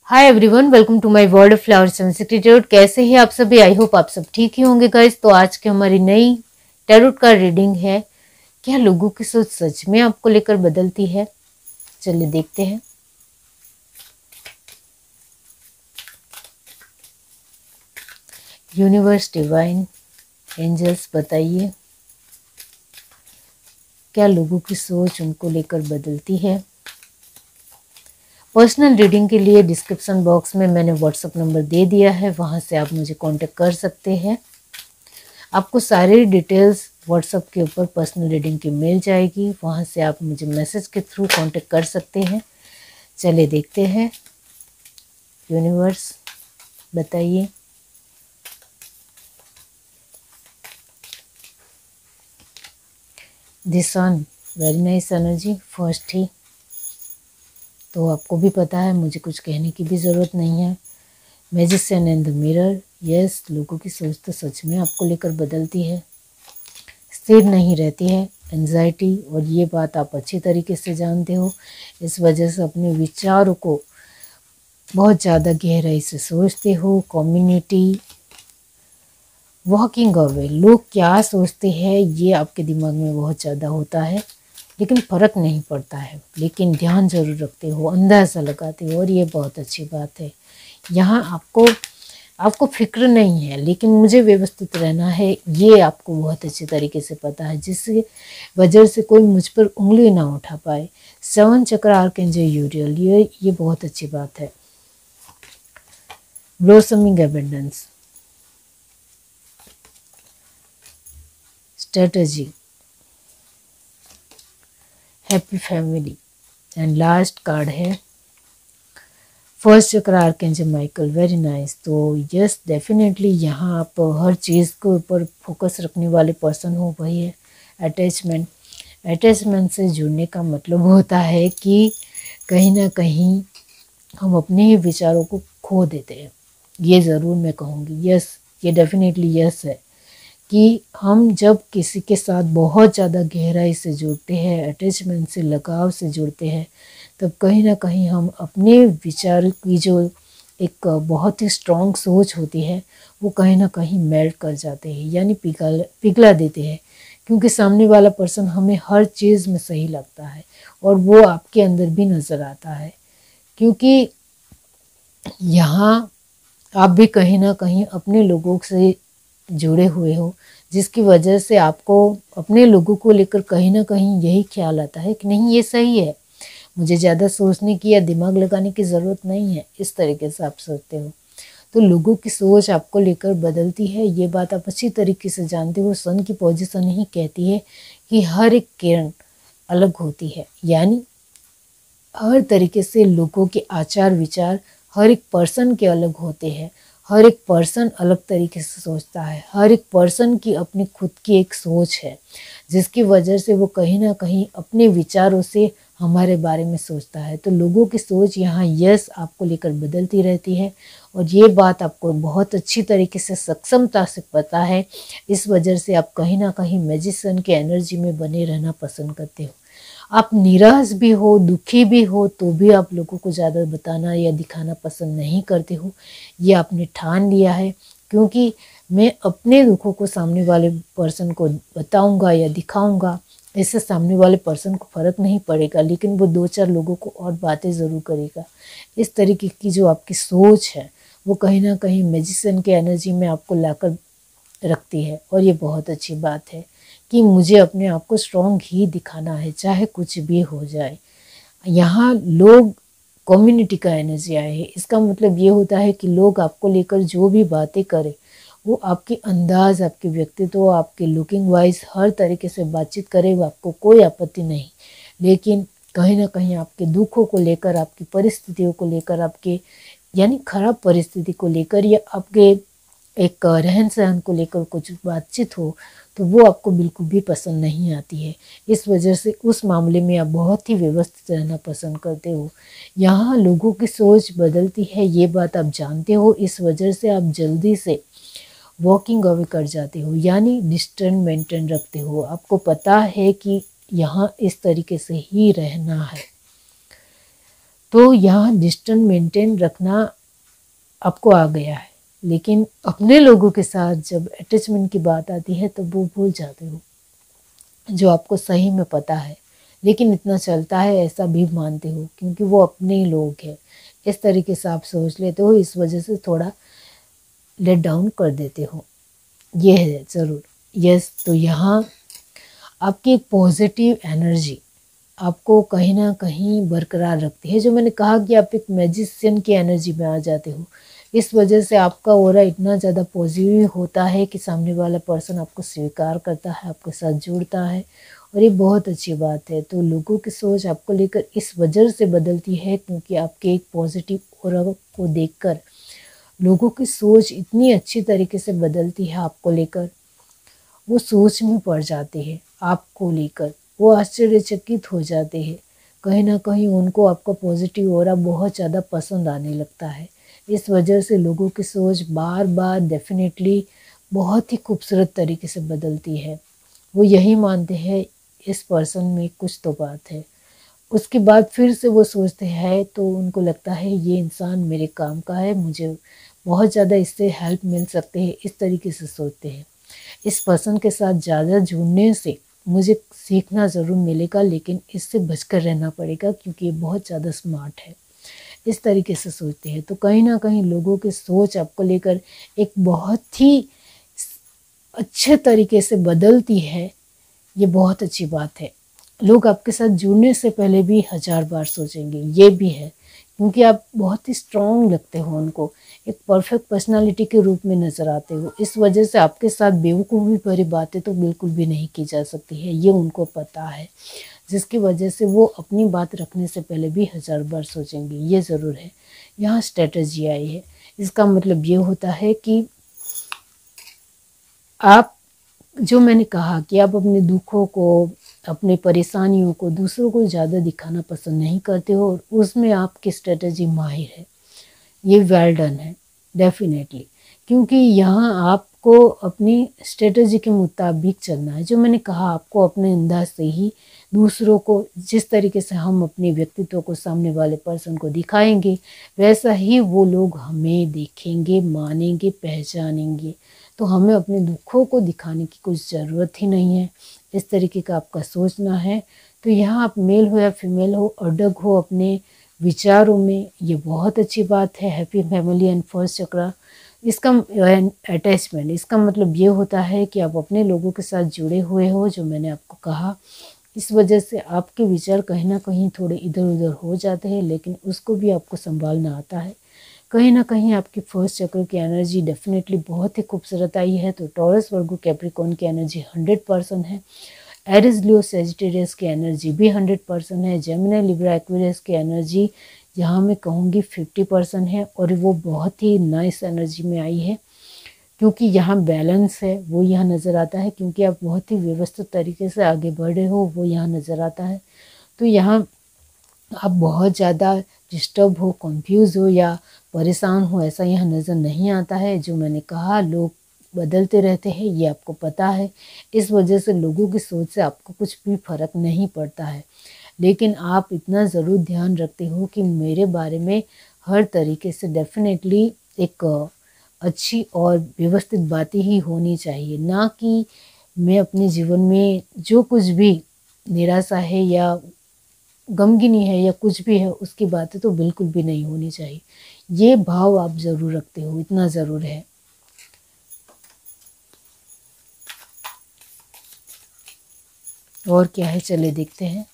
Hi everyone, welcome to my world of flowers institute. कैसे हैं आप सभी? आई होप आप सब ठीक ही होंगे गाइस। तो आज की हमारी नई टैरोट का रीडिंग है। क्या लोगों की सोच सच में आपको लेकर बदलती है? चलिए देखते हैं। यूनिवर्स, डिवाइन, एंजल्स, बताइए क्या लोगों की सोच उनको लेकर बदलती है। पर्सनल रीडिंग के लिए डिस्क्रिप्शन बॉक्स में मैंने व्हाट्सएप नंबर दे दिया है, वहां से आप मुझे कांटेक्ट कर सकते हैं। आपको सारी डिटेल्स व्हाट्सएप के ऊपर पर्सनल रीडिंग की मिल जाएगी, वहाँ से आप मुझे मैसेज के थ्रू कांटेक्ट कर सकते हैं। चलिए देखते हैं। यूनिवर्स, बताइए the sun, very nice energy, first ही। तो आपको भी पता है, मुझे कुछ कहने की भी ज़रूरत नहीं है। Magician and the mirror, yes, लोगों की सोच तो सच में आपको लेकर बदलती है, स्थिर नहीं रहती है। एंजाइटी, और ये बात आप अच्छी तरीके से जानते हो, इस वजह से अपने विचारों को बहुत ज़्यादा गहराई से सोचते हो। कम्युनिटी, वॉकिंग अवे, लोग क्या सोचते हैं ये आपके दिमाग में बहुत ज़्यादा होता है, लेकिन फ़र्क नहीं पड़ता है। लेकिन ध्यान जरूर रखते हो, अंदाज़ा लगाते हो, और ये बहुत अच्छी बात है। यहाँ आपको फिक्र नहीं है, लेकिन मुझे व्यवस्थित रहना है, ये आपको बहुत अच्छे तरीके से पता है, जिसकी वजह से कोई मुझ पर उंगली ना उठा पाए। 7 चक्र आर्कएंजल यूरियल, ये बहुत अच्छी बात है। Blossoming abundance, strategy, happy family, and last card है फर्स्ट चक्र आर्कएंजल माइकल, वेरी नाइस। तो यस, डेफिनेटली यहाँ आप हर चीज़ के ऊपर फोकस रखने वाले पर्सन हो, वही है अटैचमेंट। अटैचमेंट से जुड़ने का मतलब होता है कि कहीं ना कहीं हम अपने ही विचारों को खो देते हैं। ये ज़रूर मैं कहूँगी, यस, ये डेफिनेटली यस है कि हम जब किसी के साथ बहुत ज़्यादा गहराई से जुड़ते हैं, अटैचमेंट से, लगाव से जुड़ते हैं, तब कहीं ना कहीं हम अपने विचार की जो एक बहुत ही स्ट्रॉन्ग सोच होती है, वो कहीं ना कहीं मेल्ट कर जाते हैं, यानी पिघला देते हैं। क्योंकि सामने वाला पर्सन हमें हर चीज़ में सही लगता है, और वो आपके अंदर भी नज़र आता है। क्योंकि यहाँ आप भी कहीं ना कहीं अपने लोगों से जुड़े हुए हो, जिसकी वजह से आपको अपने लोगों को लेकर कहीं ना कहीं यही ख्याल आता है कि नहीं, ये सही है, मुझे ज़्यादा सोचने की या दिमाग लगाने की ज़रूरत नहीं है। इस तरीके से आप सोचते हो। तो लोगों की सोच आपको लेकर बदलती है, ये बात आप अच्छी तरीके से जानते हो। सन की पोजीशन ही कहती है कि हर एक किरण अलग होती है, यानी हर तरीके से लोगों के आचार विचार हर एक पर्सन के अलग होते हैं। हर एक पर्सन अलग तरीके से सोचता है, हर एक पर्सन की अपनी खुद की एक सोच है, जिसकी वजह से वो कहीं ना कहीं अपने विचारों से हमारे बारे में सोचता है। तो लोगों की सोच यहाँ यस आपको लेकर बदलती रहती है, और ये बात आपको बहुत अच्छी तरीके से सक्षमता से पता है। इस वजह से आप कहीं ना कहीं मैजिशियन की एनर्जी में बने रहना पसंद करते हो। आप निराश भी हो, दुखी भी हो, तो भी आप लोगों को ज़्यादा बताना या दिखाना पसंद नहीं करते हो। ये आपने ठान लिया है, क्योंकि मैं अपने दुखों को सामने वाले पर्सन को बताऊंगा या दिखाऊंगा, इससे सामने वाले पर्सन को फ़र्क नहीं पड़ेगा, लेकिन वो 2-4 लोगों को और बातें ज़रूर करेगा। इस तरीके की जो आपकी सोच है, वो कहीं ना कहीं मैजिशियन की एनर्जी में आपको लाकर रखती है, और ये बहुत अच्छी बात है कि मुझे अपने आप को स्ट्रॉन्ग ही दिखाना है, चाहे कुछ भी हो जाए। यहाँ लोग कम्युनिटी का एनर्जी आए है, इसका मतलब ये होता है कि लोग आपको लेकर जो भी बातें करें, वो आपके अंदाज, आपके व्यक्तित्व, आपके लुकिंग वाइज हर तरीके से बातचीत करे, वो आपको कोई आपत्ति नहीं। लेकिन कहीं ना कहीं आपके दुखों को लेकर, आपकी परिस्थितियों को लेकर, आपके यानी खराब परिस्थिति को लेकर, या आपके एक रहन सहन को लेकर कुछ बातचीत हो, तो वो आपको बिल्कुल भी पसंद नहीं आती है। इस वजह से उस मामले में आप बहुत ही व्यवस्थित रहना पसंद करते हो। यहाँ लोगों की सोच बदलती है, ये बात आप जानते हो। इस वजह से आप जल्दी से वॉकिंग अवे कर जाते हो, यानी डिस्टेंस मेंटेन रखते हो। आपको पता है कि यहाँ इस तरीके से ही रहना है। तो यहाँ डिस्टेंस मेंटेन रखना आपको आ गया है, लेकिन अपने लोगों के साथ जब अटैचमेंट की बात आती है तो वो भूल जाते हो जो आपको सही में पता है, लेकिन इतना चलता है ऐसा भी मानते हो क्योंकि वो अपने ही लोग हैं। इस तरीके से आप सोच लेते हो, इस वजह से थोड़ा लेट डाउन कर देते हो। ये है ज़रूर। यस, तो यहाँ आपकी एक पॉजिटिव एनर्जी आपको कहीं ना कहीं बरकरार रखती है। जो मैंने कहा कि आप एक मैजिशियन की एनर्जी में आ जाते हो, इस वजह से आपका ऑरा इतना ज़्यादा पॉजिटिव होता है कि सामने वाला पर्सन आपको स्वीकार करता है, आपके साथ जुड़ता है, और ये बहुत अच्छी बात है। तो लोगों की सोच आपको लेकर इस वजह से बदलती है क्योंकि आपके एक पॉजिटिव ऑरा को देखकर लोगों की सोच इतनी अच्छी तरीके से बदलती है आपको लेकर, वो सोच में पड़ जाते हैं आपको लेकर, वो आश्चर्यचकित हो जाते हैं। कहीं ना कहीं उनको आपका पॉजिटिव ऑरा बहुत ज़्यादा पसंद आने लगता है। इस वजह से लोगों की सोच बार बार डेफिनेटली बहुत ही खूबसूरत तरीके से बदलती है। वो यही मानते हैं इस पर्सन में कुछ तो बात है। उसके बाद फिर से वो सोचते हैं तो उनको लगता है ये इंसान मेरे काम का है, मुझे बहुत ज़्यादा इससे हेल्प मिल सकते हैं, इस तरीके से सोचते हैं। इस पर्सन के साथ ज़्यादा जुड़ने से मुझे सीखना ज़रूर मिलेगा, लेकिन इससे बचकर रहना पड़ेगा क्योंकि ये बहुत ज़्यादा स्मार्ट है, इस तरीके से सोचते हैं। तो कहीं ना कहीं लोगों की सोच आपको लेकर एक बहुत ही अच्छे तरीके से बदलती है। ये बहुत अच्छी बात है। लोग आपके साथ जुड़ने से पहले भी 1000 बार सोचेंगे, ये भी है क्योंकि आप बहुत ही स्ट्रॉन्ग लगते हो उनको, एक परफेक्ट पर्सनालिटी के रूप में नज़र आते हो। इस वजह से आपके साथ बेवकूफ़ी भरी बातें तो बिल्कुल भी नहीं की जा सकती है, ये उनको पता है, जिसकी वजह से वो अपनी बात रखने से पहले भी 1000 बार सोचेंगे। ये ज़रूर है। यहाँ स्ट्रेटजी आई है, इसका मतलब ये होता है कि आप, जो मैंने कहा कि आप अपने दुखों को, अपने परेशानियों को दूसरों को ज़्यादा दिखाना पसंद नहीं करते हो, और उसमें आपकी स्ट्रेटजी माहिर है। ये वेल डन है डेफिनेटली, क्योंकि यहाँ आपको अपनी स्ट्रेटजी के मुताबिक चलना है। जो मैंने कहा, आपको अपने अंदाज से ही दूसरों को, जिस तरीके से हम अपने व्यक्तित्व को सामने वाले पर्सन को दिखाएंगे, वैसा ही वो लोग हमें देखेंगे, मानेंगे, पहचानेंगे। तो हमें अपने दुखों को दिखाने की कुछ ज़रूरत ही नहीं है। इस तरीके का आपका सोचना है। तो यहाँ आप मेल हो या फीमेल हो, अडग हो अपने विचारों में, ये बहुत अच्छी बात है। हैप्पी फैमिली एंड फर्स्ट चक्रा, इसका अटैचमेंट, इसका मतलब ये होता है कि आप अपने लोगों के साथ जुड़े हुए हो, जो मैंने आपको कहा। इस वजह से आपके विचार कहीं ना कहीं थोड़े इधर उधर हो जाते हैं, लेकिन उसको भी आपको संभालना आता है। कहीं ना कहीं आपकी फर्स्ट चक्र की एनर्जी डेफिनेटली बहुत ही खूबसूरत आई है। तो टॉरस, वर्गो, कैप्रिकॉर्न की एनर्जी 100% है। एरिस, लियो, सेजिटेरियस की एनर्जी भी 100% है। जेमिनी, लिब्रा, एक्वेरियस की एनर्जी यहाँ मैं कहूँगी 50% है, और वो बहुत ही नाइस एनर्जी में आई है क्योंकि यहाँ बैलेंस है, वो यहाँ नज़र आता है। क्योंकि आप बहुत ही व्यवस्थित तरीके से आगे बढ़ रहे हो, वो यहाँ नज़र आता है। तो यहाँ आप बहुत ज़्यादा डिस्टर्ब हो, कंफ्यूज हो या परेशान हो, ऐसा यहाँ नज़र नहीं आता है। जो मैंने कहा, लोग बदलते रहते हैं, ये आपको पता है। इस वजह से लोगों की सोच से आपको कुछ भी फ़र्क नहीं पड़ता है, लेकिन आप इतना ज़रूर ध्यान रखते हो कि मेरे बारे में हर तरीके से डेफिनेटली एक अच्छी और व्यवस्थित बातें ही होनी चाहिए, ना कि मैं अपने जीवन में जो कुछ भी निराशा है या गमगीनी है या कुछ भी है, उसकी बातें तो बिल्कुल भी नहीं होनी चाहिए। ये भाव आप ज़रूर रखते हो, इतना ज़रूर है। और क्या है, चले देखते हैं।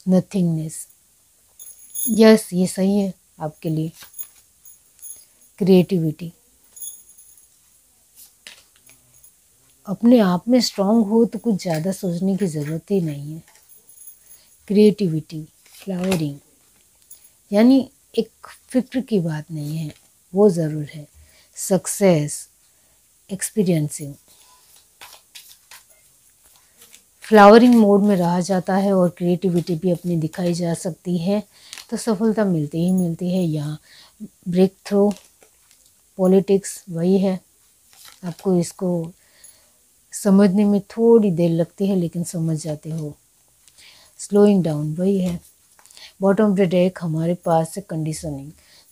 नथिंगनेस, यस, ये सही है आपके लिए। क्रिएटिविटी, अपने आप में स्ट्रांग हो तो कुछ ज़्यादा सोचने की ज़रूरत ही नहीं है। क्रिएटिविटी, फ्लावरिंग, यानी एक फिक्र की बात नहीं है, वो ज़रूर है। सक्सेस, एक्सपीरियंसिंग, फ्लावरिंग मोड में रहा जाता है और क्रिएटिविटी भी अपनी दिखाई जा सकती है। तो सफलता मिलती ही मिलती है। यहाँ ब्रेक थ्रू पॉलिटिक्स वही है, आपको इसको समझने में थोड़ी देर लगती है लेकिन समझ जाते हो। स्लोइंग डाउन वही है। बॉटम ऑफ द डेक हमारे पास है कंडीशनिंग,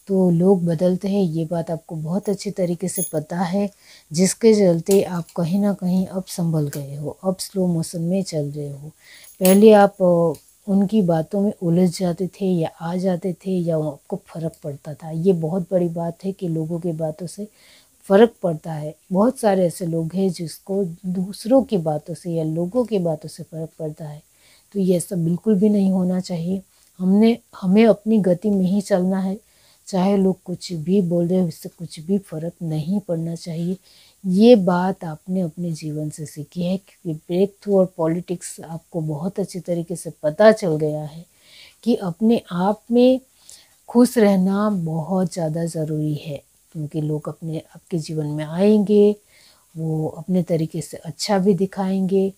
तो लोग बदलते हैं, ये बात आपको बहुत अच्छी तरीके से पता है, जिसके चलते आप कहीं ना कहीं अब संभल गए हो, अब स्लो मोशन में चल रहे हो। पहले आप उनकी बातों में उलझ जाते थे या आ जाते थे या आपको फ़र्क पड़ता था। ये बहुत बड़ी बात है कि लोगों की बातों से फ़र्क पड़ता है। बहुत सारे ऐसे लोग हैं जिसको दूसरों की बातों से या लोगों की बातों से फ़र्क पड़ता है, तो ये सब बिल्कुल भी नहीं होना चाहिए। हमें अपनी गति में ही चलना है, चाहे लोग कुछ भी बोल रहे हो, इससे कुछ भी फ़र्क नहीं पड़ना चाहिए। ये बात आपने अपने जीवन से सीखी है, क्योंकि ब्रेक थ्रू और पॉलिटिक्स आपको बहुत अच्छी तरीके से पता चल गया है कि अपने आप में खुश रहना बहुत ज़्यादा ज़रूरी है, क्योंकि लोग अपने आपके जीवन में आएंगे, वो अपने तरीके से अच्छा भी दिखाएंगे।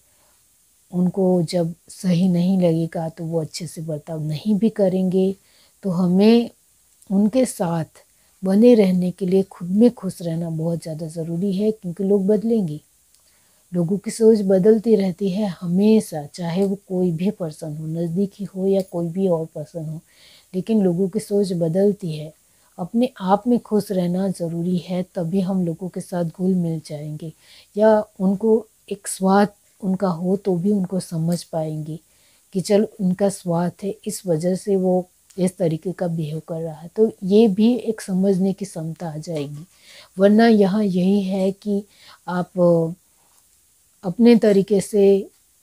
उनको जब सही नहीं लगेगा तो वो अच्छे से बर्ताव नहीं भी करेंगे। तो हमें उनके साथ बने रहने के लिए खुद में खुश रहना बहुत ज़्यादा ज़रूरी है, क्योंकि लोग बदलेंगे, लोगों की सोच बदलती रहती है हमेशा, चाहे वो कोई भी पर्सन हो, नज़दीकी हो या कोई भी और पर्सन हो, लेकिन लोगों की सोच बदलती है। अपने आप में खुश रहना ज़रूरी है, तभी हम लोगों के साथ घुल मिल जाएंगे, या उनको एक स्वाद उनका हो तो भी उनको समझ पाएंगे कि चल उनका स्वार्थ है, इस वजह से वो इस तरीके का बिहेव कर रहा है, तो ये भी एक समझने की क्षमता आ जाएगी। वरना यहाँ यही है कि आप अपने तरीके से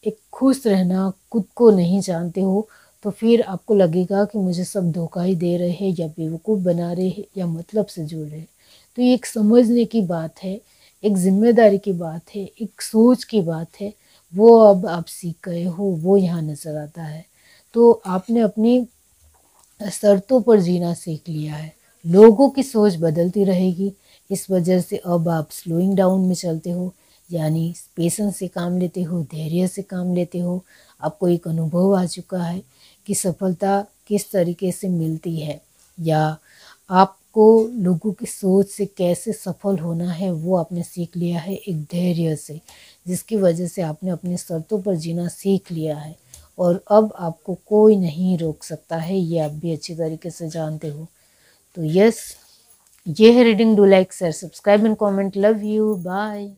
एक खुश रहना खुद को नहीं जानते हो, तो फिर आपको लगेगा कि मुझे सब धोखा ही दे रहे हैं या बेवकूफ़ बना रहे हैं या मतलब से जुड़ रहे हैं। तो ये एक समझने की बात है, एक जिम्मेदारी की बात है, एक सोच की बात है, वो अब आप सीख गए हो, वो यहाँ नज़र आता है। तो आपने अपनी शर्तों पर जीना सीख लिया है। लोगों की सोच बदलती रहेगी, इस वजह से अब आप स्लोइंग डाउन में चलते हो, यानी पेशेंस से काम लेते हो, धैर्य से काम लेते हो। आपको एक अनुभव आ चुका है कि सफलता किस तरीके से मिलती है, या आपको लोगों की सोच से कैसे सफल होना है वो आपने सीख लिया है एक धैर्य से, जिसकी वजह से आपने अपनी शर्तों पर जीना सीख लिया है और अब आपको कोई नहीं रोक सकता है, ये आप भी अच्छी तरीके से जानते हो। तो यस, ये है reading. Do like, share, subscribe and comment. Love you, bye.